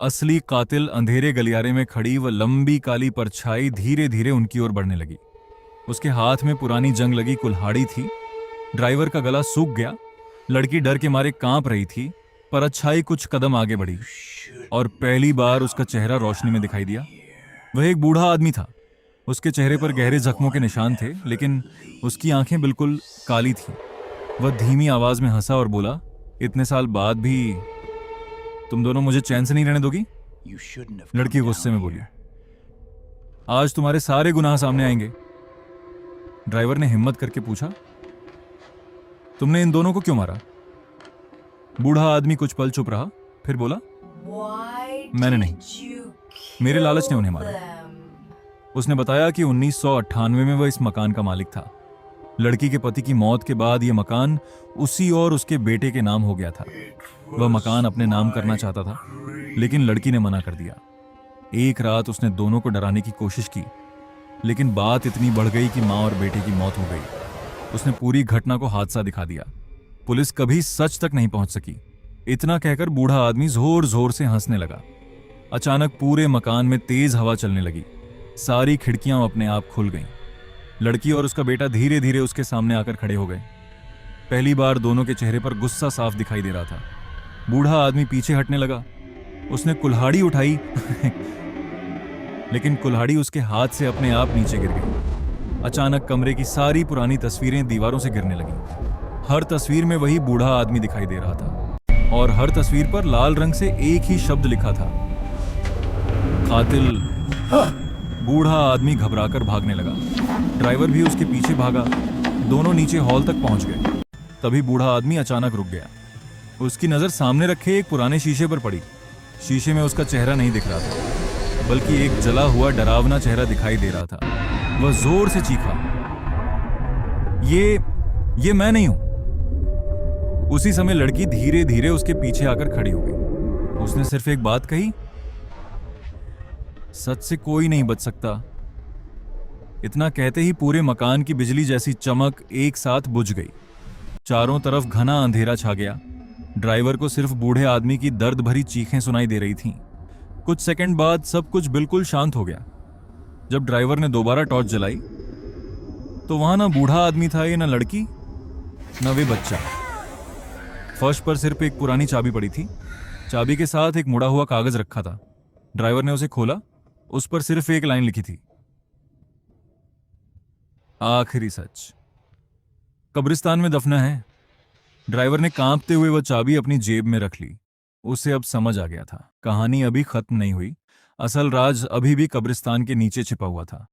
असली कातिल अंधेरे गलियारे में खड़ी वह लंबी काली परछाई धीरे धीरे उनकी ओर बढ़ने लगी। उसके हाथ में पुरानी जंग लगी कुल्हाड़ी थी। ड्राइवर का गला सूख गया। लड़की डर के मारे कांप रही थी, पर अच्छाई कुछ कदम आगे बढ़ी और पहली बार उसका चेहरा रोशनी में दिखाई दिया। वह एक बूढ़ा आदमी था। उसके चेहरे पर गहरे जख्मों के निशान थे, लेकिन उसकी आंखें बिल्कुल काली थीं। वह धीमी आवाज में हंसा और बोला, इतने साल बाद भी तुम दोनों मुझे चैन से नहीं रहने दोगी? लड़की गुस्से में बोली, आज तुम्हारे सारे गुनाह सामने आएंगे। ड्राइवर ने हिम्मत करके पूछा, तुमने इन दोनों को क्यों मारा? बूढ़ा आदमी कुछ पल चुप रहा, फिर बोला, मैंने नहीं, मेरे लालच ने उन्हें मारा। उसने बताया कि 1998 में वह इस मकान का मालिक था। लड़की के पति की मौत के बाद यह मकान उसी और उसके बेटे के नाम हो गया था। वह मकान अपने नाम करना चाहता था, लेकिन लड़की ने मना कर दिया। एक रात उसने दोनों को डराने की कोशिश की, लेकिन बात इतनी बढ़ गई कि मां और बेटे की मौत हो गई। उसने पूरी घटना को हादसा दिखा दिया। पुलिस कभी सच तक नहीं पहुंच सकी। इतना कहकर बूढ़ा आदमी जोर जोर से हंसने लगा। अचानक पूरे मकान में तेज हवा चलने लगी। सारी खिड़कियां अपने आप खुल गईं। लड़की और उसका बेटा धीरे धीरे उसके सामने आकर खड़े हो गए। पहली बार दोनों के चेहरे पर गुस्सा साफ दिखाई दे रहा था। बूढ़ा आदमी पीछे हटने लगा। उसने कुल्हाड़ी उठाई लेकिन कुल्हाड़ी उसके हाथ से अपने आप नीचे गिर गई। अचानक कमरे की सारी पुरानी तस्वीरें दीवारों से गिरने लगीं। हर तस्वीर में वही बूढ़ा आदमी दिखाई दे रहा था और हर तस्वीर पर लाल रंग से एक ही शब्द लिखा था, कातिल। बूढ़ा आदमी घबराकर भागने लगा। ड्राइवर भी उसके पीछे भागा। दोनों नीचे हॉल तक पहुंच गए। तभी बूढ़ा आदमी अचानक रुक गया। उसकी नजर सामने रखे एक पुराने शीशे पर पड़ी। शीशे में उसका चेहरा नहीं दिख रहा था, बल्कि एक जला हुआ डरावना चेहरा दिखाई दे रहा था। वह जोर से चीखा, ये मैं नहीं हूं। उसी समय लड़की धीरे धीरे उसके पीछे आकर खड़ी हो गई। उसने सिर्फ एक बात कही, सच से कोई नहीं बच सकता। इतना कहते ही पूरे मकान की बिजली जैसी चमक एक साथ बुझ गई। चारों तरफ घना अंधेरा छा गया। ड्राइवर को सिर्फ बूढ़े आदमी की दर्द भरी चीखें सुनाई दे रही थीं। कुछ सेकंड बाद सब कुछ बिल्कुल शांत हो गया। जब ड्राइवर ने दोबारा टॉर्च जलाई तो वहां ना बूढ़ा आदमी था, ये ना लड़की, ना वे बच्चा। फर्श पर सिर्फ एक पुरानी चाबी पड़ी थी। चाबी के साथ एक मुड़ा हुआ कागज रखा था। ड्राइवर ने उसे खोला। उस पर सिर्फ एक लाइन लिखी थी, आखिरी सच, कब्रिस्तान में दफना है। ड्राइवर ने कांपते हुए वह चाबी अपनी जेब में रख ली। उसे अब समझ आ गया था, कहानी अभी खत्म नहीं हुई। असल राज अभी भी कब्रिस्तान के नीचे छिपा हुआ था।